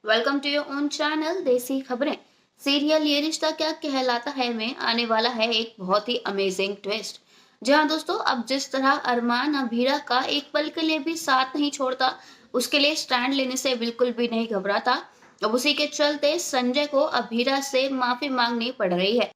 Welcome to your own channel Desi Khabrein. Serial ये रिश्ता क्या कहलाता है में आने वाला है एक बहुत ही अमेजिंग ट्विस्ट। जी हाँ दोस्तों, अब जिस तरह अरमान अभीरा का एक पल के लिए भी साथ नहीं छोड़ता, उसके लिए स्टैंड लेने से बिल्कुल भी नहीं घबराता, अब उसी के चलते संजय को अभीरा से माफी मांगनी पड़ रही है।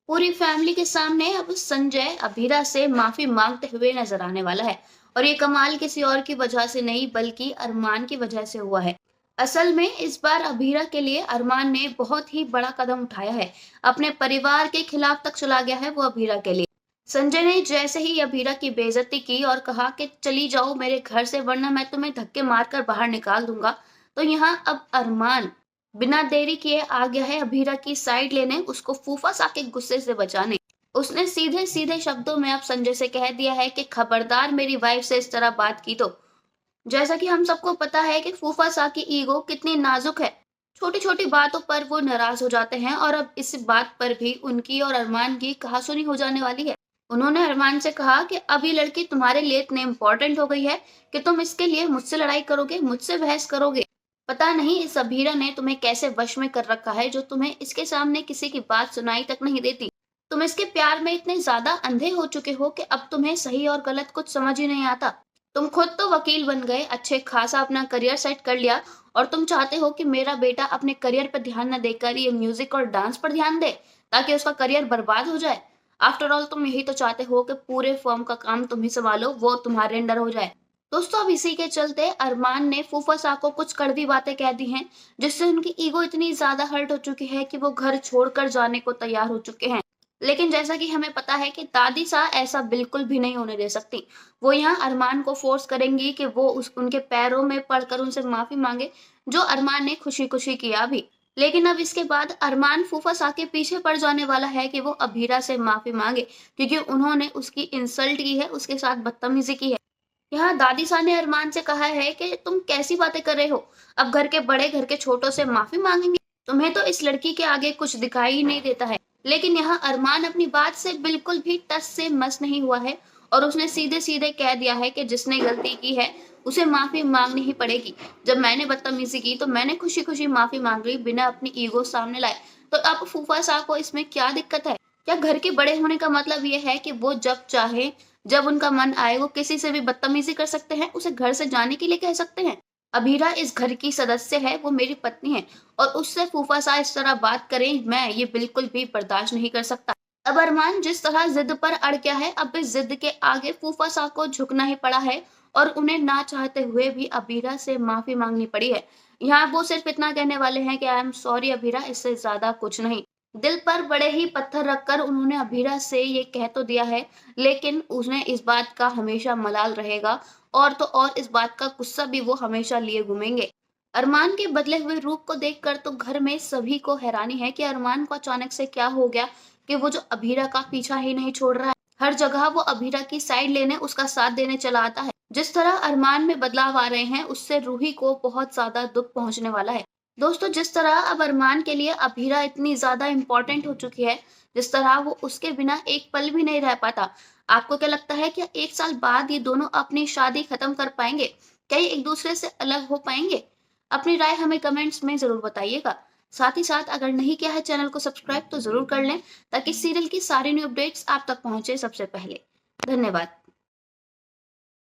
पूरी फैमिली के सामने अब संजय अभीरा से माफी मांगते हुए नजर आने वाला है। और ये कमाल किसी और की वजह से नहीं बल्कि अरमान की वजह से हुआ है। असल में इस बार अभीरा के लिए अरमान ने बहुत ही बड़ा कदम उठाया है। अपने परिवार के खिलाफ तक चला गया है वो अभीरा के लिए। संजय ने जैसे ही अभीरा की बेइज्जती की और कहा कि चली जाओ मेरे घर से वरना मैं तुम्हें धक्के मारकर बाहर निकाल दूंगा, तो यहाँ अब अरमान बिना देरी किए आ गया है अभीरा की साइड लेने, उसको फूफा सा के गुस्से से बचाने। उसने सीधे सीधे शब्दों में अब संजय से कह दिया है कि खबरदार मेरी वाइफ से इस तरह बात की तो। जैसा कि हम सबको पता है कि फूफा सा की ईगो कितनी नाजुक है। छोटी छोटी बातों पर वो नाराज हो जाते हैं और अब इस बात पर भी उनकी और अरमान की कहासुनी हो जाने वाली है। उन्होंने अरमान से कहा कि अब ये लड़की तुम्हारे लिए इतने इम्पोर्टेंट हो गई है कि तुम इसके लिए मुझसे लड़ाई करोगे, मुझसे बहस करोगे। पता नहीं इस अभीरा ने तुम्हें कैसे वश में कर रखा है जो तुम्हें इसके सामने किसी की बात सुनाई तक नहीं देती। तुम इसके प्यार में इतने ज्यादा अंधे हो चुके हो कि अब तुम्हें सही और गलत कुछ समझ ही नहीं आता। तुम खुद तो वकील बन गए, अच्छे खासा अपना करियर सेट कर लिया, और तुम चाहते हो कि मेरा बेटा अपने करियर पर ध्यान न देकर ये म्यूजिक और डांस पर ध्यान दे ताकि उसका करियर बर्बाद हो जाए। आफ्टर ऑल तुम यही तो चाहते हो कि पूरे फर्म का काम तुम ही संभालो, वो तुम्हारे अंडर हो जाए। दोस्तों, अब इसी के चलते अरमान ने फूफा सा को कुछ कड़वी बातें कह दी हैं, जिससे उनकी ईगो इतनी ज्यादा हर्ट हो चुकी है कि वो घर छोड़कर जाने को तैयार हो चुके हैं। लेकिन जैसा कि हमें पता है कि दादी सा ऐसा बिल्कुल भी नहीं होने दे सकती। वो यहाँ अरमान को फोर्स करेंगी कि वो उनके पैरों में पड़कर उनसे माफी मांगे, जो अरमान ने खुशी खुशी किया भी। लेकिन अब इसके बाद अरमान फूफा सा के पीछे पड़ जाने वाला है कि वो अभीरा से माफी मांगे, क्योंकि उन्होंने उसकी इंसल्ट की है, उसके साथ बदतमीजी की है। यहाँ दादी सा ने अरमान से कहा है कि तुम कैसी बातें कर रहे हो, अब घर के बड़े घर के छोटों से माफी मांगेंगे? तुम्हें तो इस लड़की के आगे कुछ दिखाई ही नहीं देता है। लेकिन यहाँ अरमान अपनी बात से बिल्कुल भी टस से मस नहीं हुआ है, और उसने सीधे सीधे कह दिया है कि जिसने गलती की है उसे माफी मांगनी ही पड़ेगी। जब मैंने बदतमीजी की तो मैंने खुशी खुशी माफी मांग ली बिना अपनी ईगो सामने लाए। तो अब फूफा साहब को इसमें क्या दिक्कत है? क्या घर के बड़े होने का मतलब यह है कि वो जब चाहे, जब उनका मन आए, वो किसी से भी बदतमीजी कर सकते हैं, उसे घर से जाने के लिए कह सकते हैं? अभीरा इस घर की सदस्य है, वो मेरी पत्नी है, और उससे फूफा सा इस तरह बात करें, मैं ये बिल्कुल भी बर्दाश्त नहीं कर सकता। अब अरमान जिस तरह जिद पर अड़ गया है, अब इस जिद के आगे फूफा सा को झुकना ही पड़ा है, और उन्हें ना चाहते हुए भी अभीरा से माफी मांगनी पड़ी है। यहाँ वो सिर्फ इतना कहने वाले हैं कि आई एम सॉरी अभीरा, इससे ज्यादा कुछ नहीं। दिल पर बड़े ही पत्थर रखकर उन्होंने अभीरा से ये कह तो दिया है, लेकिन उन्हें इस बात का हमेशा मलाल रहेगा, और तो और इस बात का गुस्सा भी वो हमेशा लिए घूमेंगे। अरमान के बदले हुए रूप को देखकर तो घर में सभी को हैरानी है कि अरमान को अचानक से क्या हो गया कि वो जो अभीरा का पीछा ही नहीं छोड़ रहा है। हर जगह वो अभीरा की साइड लेने, उसका साथ देने चला आता है। जिस तरह अरमान में बदलाव आ रहे हैं, उससे रूही को बहुत ज्यादा दुख पहुंचने वाला है। दोस्तों, जिस तरह अब अरमान के लिए अभीरा इतनी ज्यादा इम्पोर्टेंट हो चुकी है, जिस तरह वो उसके बिना एक पल भी नहीं रह पाता, आपको क्या लगता है कि एक साल बाद ये दोनों अपनी शादी खत्म कर पाएंगे? क्या ये एक दूसरे से अलग हो पाएंगे? अपनी राय हमें कमेंट्स में जरूर बताइएगा। साथ ही साथ अगर नहीं किया है चैनल को सब्सक्राइब तो जरूर कर लें, ताकि सीरियल की सारी न्यू अपडेट्स आप तक पहुंचे सबसे पहले। धन्यवाद।